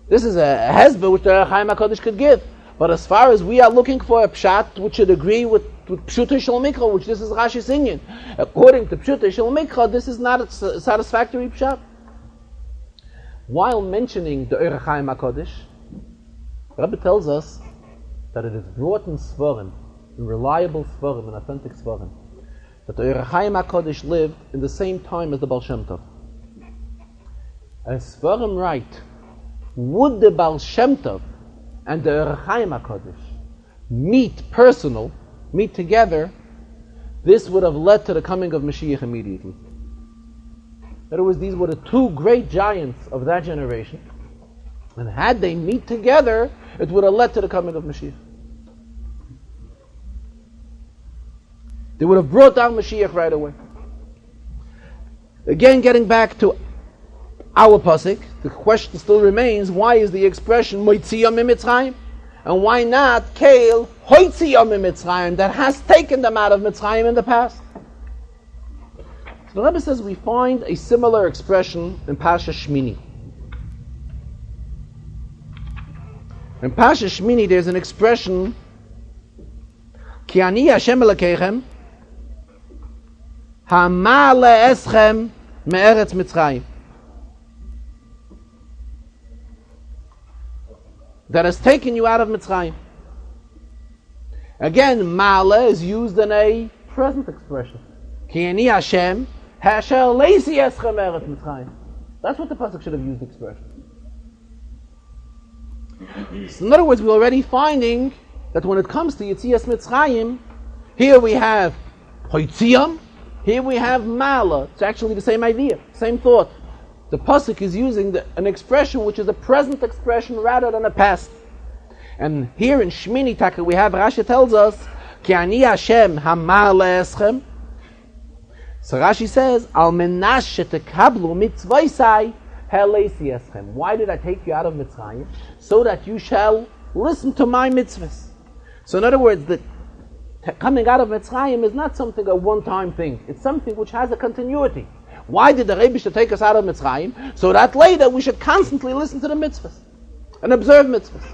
This is a hezbollah which the Eira Chaim HaKadosh could give. But as far as we are looking for a Pshat which should agree with Pshuta Shel Mikra, which this is Rashi's Inyan, according to Pshuta Shel Mikra, this is not a satisfactory Pshat. While mentioning the Eira Chaim HaKadosh, the Rebbe tells us that it is brought in Svarim, in reliable Svarim, in authentic Svarim, that the Eira Chaim HaKadosh lived in the same time as the Baal Shem Tov. As Svarim write, would the Baal Shem Tov and the Eira Chaim HaKadosh meet together, this would have led to the coming of Mashiach immediately. In other words, these were the two great giants of that generation, and had they meet together, it would have led to the coming of Mashiach. They would have brought down Mashiach right away. Again, getting back to our pasuk, the question still remains, why is the expression Moitziyah Mitzrayim? And why not Keil Hoitziyah Mitzrayim, that has taken them out of Mitzrayim in the past? So the Rebbe says we find a similar expression in Pasha Shmini. In Pasha Shmini there's an expression, Ki ani Hashem Elokeichem Hamale Eschem Me'eretz Mitzrayim, that has taken you out of Mitzrayim. Again, Mala is used in a present expression. Ki ani Hashem Hasher Leisi Eschem Me'eretz Mitzrayim. That's what the pasuk should have used the expression. So in other words, we're already finding that when it comes to Yetzias Mitzrayim, here we have Hoitziyam, here we have Mala. It's actually the same idea, same thought. The pasuk is using an expression which is a present expression rather than a past. And here in Shmini Taka we have, Rashi tells us, Ki ani Hashem Hamala Eschem. So Rashi says, Al menash shetekablu mitzvaysai heleisi eschem. Why did I take you out of Mitzrayim? So that you shall listen to my mitzvahs. So in other words, the coming out of Mitzrayim is not something a one-time thing. It's something which has a continuity. Why did the Rebbe take us out of Mitzrayim? So that later we should constantly listen to the mitzvahs and observe mitzvahs.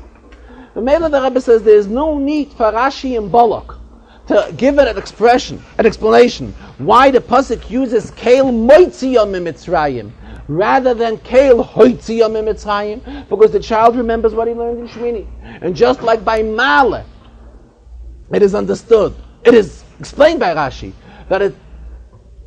The Mela the Rebbe says there is no need for Rashi and Balak to give it an explanation, why the pasuk uses Keil Moitziyam Mitzrayim rather than Keil Hoitziyam Mitzrayim, because the child remembers what he learned in Shmini. And just like by Male, it is understood, it is explained by Rashi, that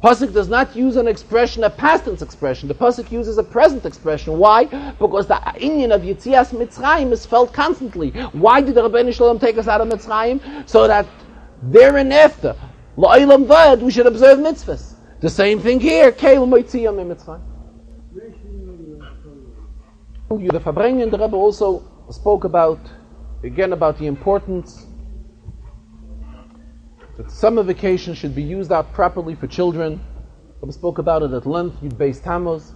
pasuk does not use an expression, a past tense expression. The pasuk uses a present expression. Why? Because the inyan of Yetzias Mitzrayim is felt constantly. Why did the Rabbeinu Shalom take us out of Mitzrayim? So that thereafter, La'olam Vad, we should observe mitzvahs. The same thing here, Keil Moitziyam Mitzrayim. The Farbrengen, the Rebbe also spoke about the importance that summer vacation should be used out properly for children. We spoke about it at length, Yud Beis Tammuz.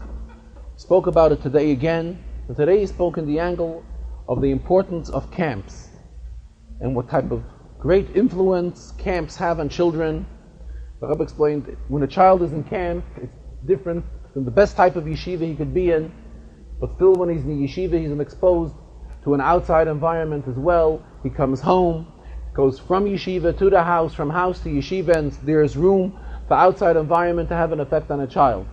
Spoke about it today again. And today he spoke in the angle of the importance of camps and what type of great influence camps have on children. The Rebbe explained, when a child is in camp, it's different than the best type of yeshiva he could be in, but still when he's in the yeshiva, he's exposed to an outside environment as well. He comes home, goes from yeshiva to the house, from house to yeshiva, and there's room for outside environment to have an effect on a child.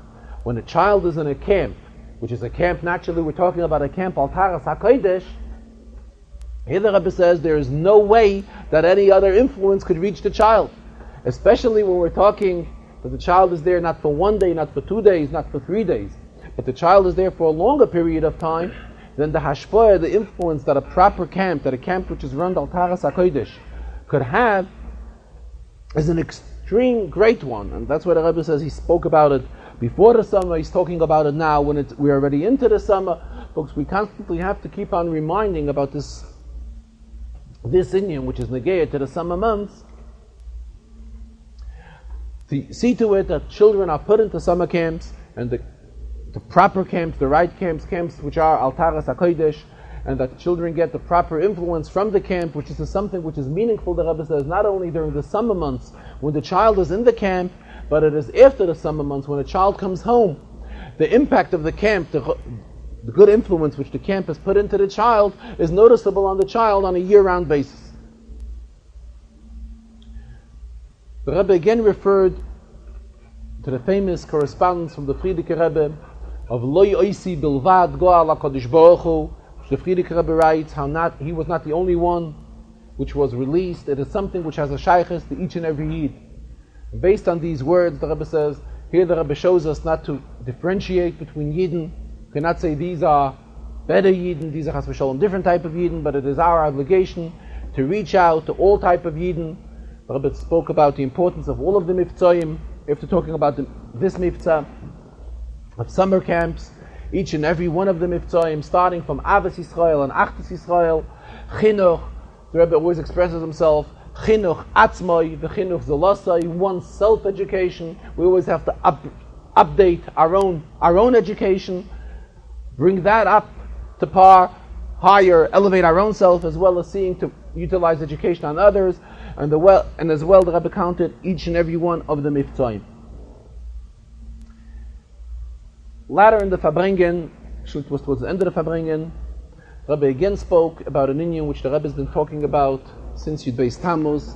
When a child is in a camp, which is a camp, naturally we're talking about a camp, Al Taras HaKodesh, Here the Rebbe says there is no way that any other influence could reach the child, especially when we're talking that the child is there not for 1 day, not for 2 days, not for 3 days, but the child is there for a longer period of time. Then the hashpah, the influence that a proper camp, that a camp which is run al Taras HaKodesh could have, is an extreme great one. And that's what the Rebbe says. He spoke about it before the summer, he's talking about it now when we're already into the summer. Folks, we constantly have to keep on reminding about this inyan, which is negayah to the summer months, to see to it that children are put into summer camps, and the proper camps, the right camps which are al Taras HaKodesh, and that children get the proper influence from the camp, which is something which is meaningful, the Rebbe says, not only during the summer months when the child is in the camp, but it is after the summer months when a child comes home. The impact of the camp, the good influence which the camp has put into the child, is noticeable on the child on a year-round basis. The Rebbe again referred to the famous correspondence from the Frierdiker Rebbe of Loi Oisi Bilvad Goal HaKadosh Baruch Hu. The Frierdiker Rebbe writes how he was not the only one which was released. It is something which has a shaykhis to each and every Yid. Based on these words, the Rebbe says, here the Rebbe shows us not to differentiate between Yidden. We cannot say these are better Yidden, these are chas v'sholom different type of Yidden, but it is our obligation to reach out to all type of Yidden. The Rebbe spoke about the importance of all of the miftzayim, after talking about this miftzah of summer camps, each and every one of the miftzayim, starting from Avos Yisrael and Achdos Yisrael, Chinuch, the Rebbe always expresses himself, Chinuch atzmai, v'chinuch zolasai, one's self-education. We always have to update our own education, bring that up to par, higher, elevate our own self, as well as seeing to utilize education on others, and as well the Rebbe counted each and every one of the miftzayim. Later in the Farbrengen, it was towards the end of the Farbrengen, the Rebbe again spoke about an inyan which the Rebbe has been talking about since Yud Beis Tammuz.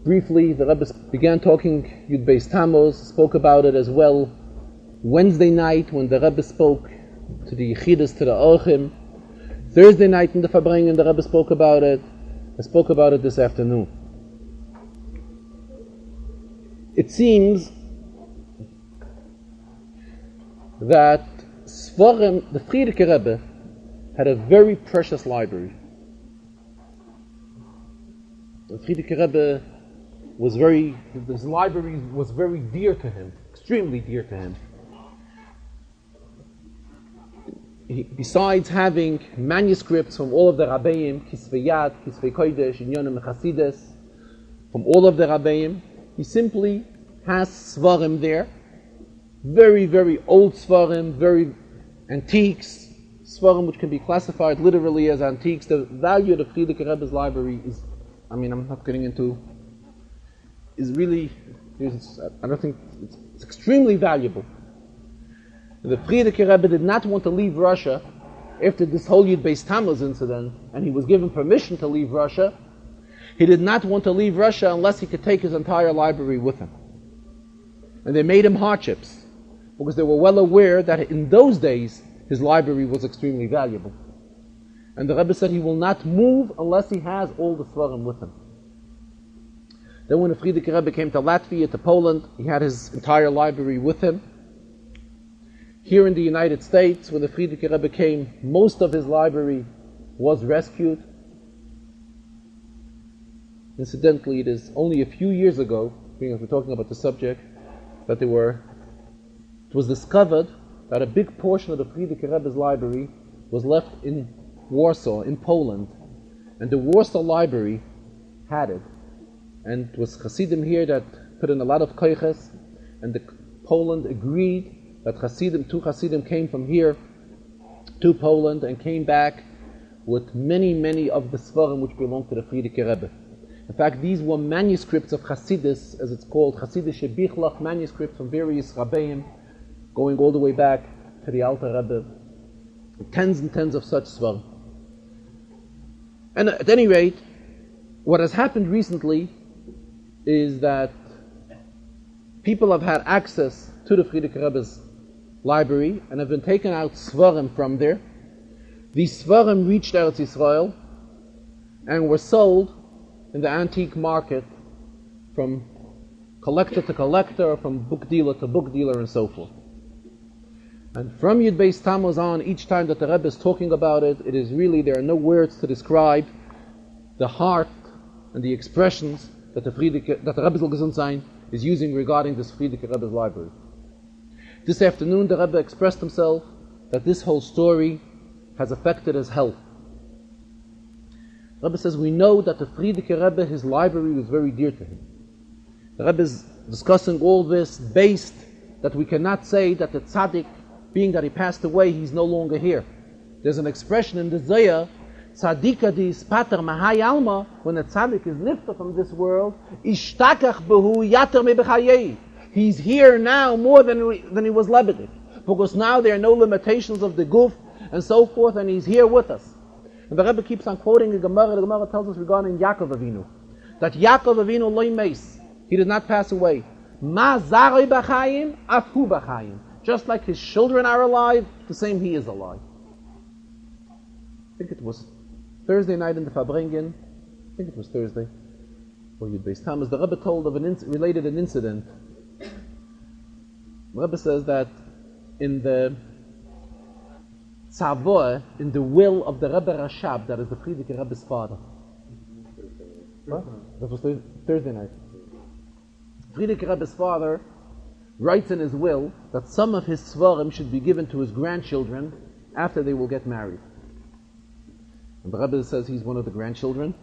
Briefly, the Rebbe began talking Yud Beis Tammuz, spoke about it as well Wednesday night when the Rebbe spoke to the Yechidus, to the Orchim. Thursday night in the Farbrengen, the Rebbe spoke about it. I spoke about it this afternoon. It seems that Svarim, the Frierdiker Rebbe, had a very precious library. The Frierdiker Rebbe his library was very dear to him, extremely dear to him. Besides having manuscripts from all of the Rabbeim, Kisvei Yad, Kisvei Kodesh, Inyonim Chassidus, from all of the Rabbeim, he simply has Svarim there, very, very old Svarim, very antiques, Svarim which can be classified literally as antiques. The value of the Frierdiker Rebbe's library is, I'm not getting into, is really, I don't think, it's extremely valuable. The Frierdiker Rebbe did not want to leave Russia after this whole Yud Beis Tammuz incident, and he was given permission to leave Russia. He did not want to leave Russia unless he could take his entire library with him. And they made him hardships, because they were well aware that in those days, his library was extremely valuable. And the Rebbe said he will not move unless he has all the Svarim with him. Then when the Frierdiker Rebbe came to Latvia, to Poland, he had his entire library with him. Here in the United States, when the Frierdiker Rebbe came, most of his library was rescued. Incidentally, it is only a few years ago, being as we're talking about the subject, that it was discovered that a big portion of the Frierdiker Rebbe's library was left in Warsaw, in Poland. And the Warsaw library had it. And it was Hasidim here that put in a lot of koiches, and Poland agreed that two Hasidim came from here to Poland and came back with many, many of the Svarim which belonged to the Frierdiker Rebbe. In fact, these were manuscripts of Hasidus, as it's called, Hasidische Bichlach, manuscripts from various Rabbeim, going all the way back to the Alter Rebbe. Tens and tens of such Svarim. And at any rate, what has happened recently is that people have had access to the Frierdiker Rebbe's library and have been taken out Svarim from there, These Svarim reached Eretz Yisrael and were sold in the antique market from collector to collector, from book dealer to book dealer, and so forth. And from Yud Beis Tammuz on, each time that the Rebbe is talking about it, it is really, there are no words to describe the heart and the expressions that the Rebbe Zal Gesund Sein is using regarding this Frierdiker Rebbe's library. This afternoon, the Rebbe expressed himself that this whole story has affected his health. The Rebbe says, we know that the Frierdiker Rebbe, his library was very dear to him. The Rebbe is discussing all this based that we cannot say that the tzaddik, being that he passed away, he's no longer here. There's an expression in the Zohar, Tzaddika dis pater mahai alma, when the tzaddik is nifta from this world, ishtakach behu yater mebechayei. He's here now more than he was lebedik, because now there are no limitations of the guf and so forth, and he's here with us. And the Rebbe keeps on quoting the Gemara. The Gemara tells us regarding Yaakov Avinu, that Yaakov Avinu loy meis, he did not pass away. Ma zaroi b'chayim, afu b'chayim. Just like his children are alive, the same he is alive. I think it was Thursday night in the Farbrengen. I think it was Thursday. Or Yud Beis Tammuz. The Rebbe told of related an incident. The Rebbe says that in the Tzavoah, in the will of the Rebbe Rashab, that is the Frierdiker Rebbe's father. What? That was Thursday night. Frierdiker Rebbe's father writes in his will that some of his svarim should be given to his grandchildren after they will get married. And the Rebbe says he's one of the grandchildren.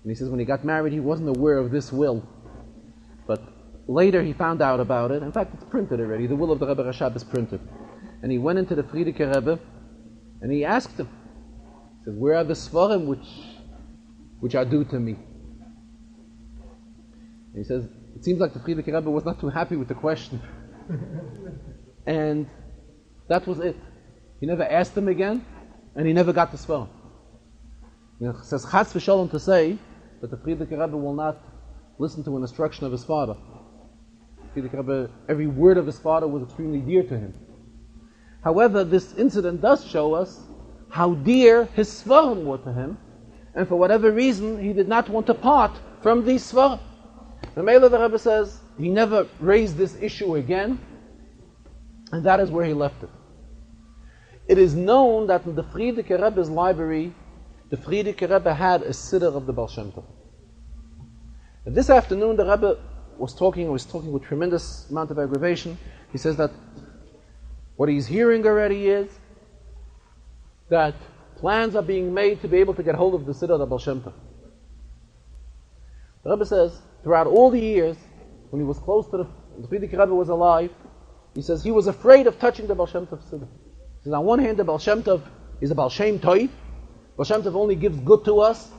And he says when he got married, he wasn't aware of this will. But later he found out about it. In fact, it's printed already. The will of the Rebbe Rashab is printed. And he went into the Frierdiker Rebbe and he asked him, he says, where are the svarim which are due to me? And he says, it seems like the Frierdiker Rebbe was not too happy with the question. And that was it. He never asked him again, and he never got the svarim. It says, Chas v'shalom, to say that the Frierdiker Rebbe will not listen to an instruction of his father. Frierdiker Rebbe, every word of his father was extremely dear to him. However, this incident does show us how dear his svarim were to him, and for whatever reason, he did not want to part from these svarim. The Meiler, the Rebbe says, he never raised this issue again, and that is where he left it. It is known that in the Frierdiker Rebbe's library, the Frierdiker Rebbe had a siddur of the Baal Shem Tov. And this afternoon, the Rebbe was talking with tremendous amount of aggravation. He says that what he's hearing already is that plans are being made to be able to get hold of the siddur of the Baal Shem Tov. The Rebbe says, throughout all the years, when he was close to the Frierdiker Rebbe was alive, he says he was afraid of touching the Baal Shem Tov siddur. He says, on one hand, the Baal Shem Tov is a Baal Shem Tov. Baal Shem Tov only gives good to us,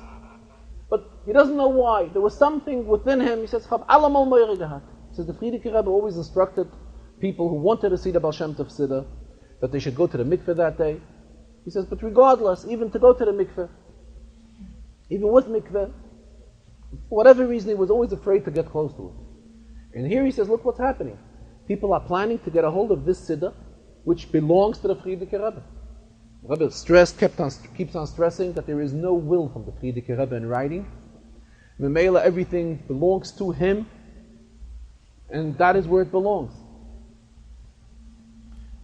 but he doesn't know why. There was something within him. He says, he says the Frierdiker Rebbe always instructed people who wanted to see the Baal Shem Tov siddur that they should go to the mikveh that day. He says, but regardless, even to go to the mikveh, even with mikveh, for whatever reason, he was always afraid to get close to it. And here he says, look what's happening. People are planning to get a hold of this siddur, which belongs to the Frierdiker Rebbe. The Rebbe keeps on stressing that there is no will from the Frierdiker Rebbe in writing. Memela, everything belongs to him, and that is where it belongs.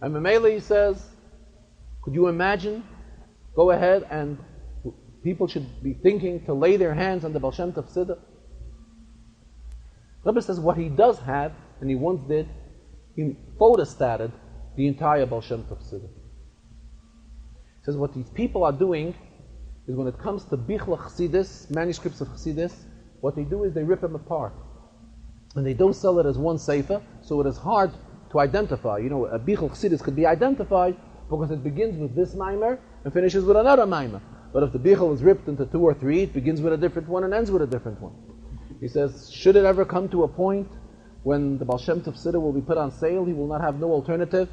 And Memela, he says, could you imagine? Go ahead and people should be thinking to lay their hands on the Baal Shem Tov siddur. Rebbe says what he does have, and he once did, he photostated the entire Baal Shem Tov siddur. He says what these people are doing is when it comes to Bichla Chassidus, manuscripts of Chassidus, what they do is they rip them apart. And they don't sell it as one sefer, so it is hard to identify. You know, a Bichla Chassidus could be identified because it begins with this mimer and finishes with another mimer. But if the Bichel is ripped into 2 or 3, it begins with a different one and ends with a different one. He says, should it ever come to a point when the Baal Shem Tov siddur will be put on sale, he will not have no alternative,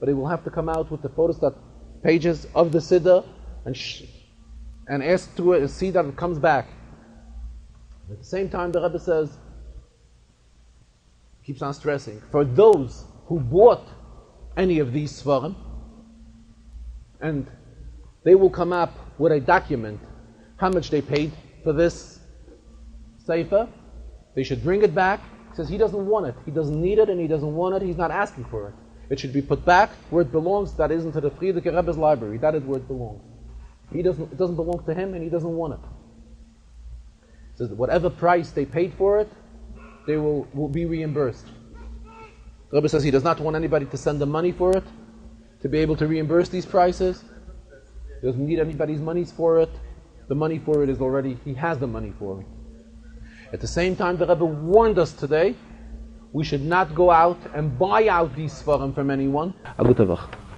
but he will have to come out with the photostat pages of the siddur and ask to it, see that it comes back. At the same time, the Rebbe says, keeps on stressing, for those who bought any of these svarim and They will come up with a document how much they paid for this sefer. They should bring it back. He says he doesn't want it. He doesn't need it and he doesn't want it. He's not asking for it. It should be put back where it belongs. That is into the Frierdiker Rebbe's library. That is where it belongs. It doesn't belong to him and he doesn't want it. He says that whatever price they paid for it, they will be reimbursed. The Rebbe says he does not want anybody to send the money for it, to be able to reimburse these prices. He doesn't need anybody's money for it. The money for it is already, he has the money for it. At the same time, the Rebbe warned us today, we should not go out and buy out these Sfarim from anyone.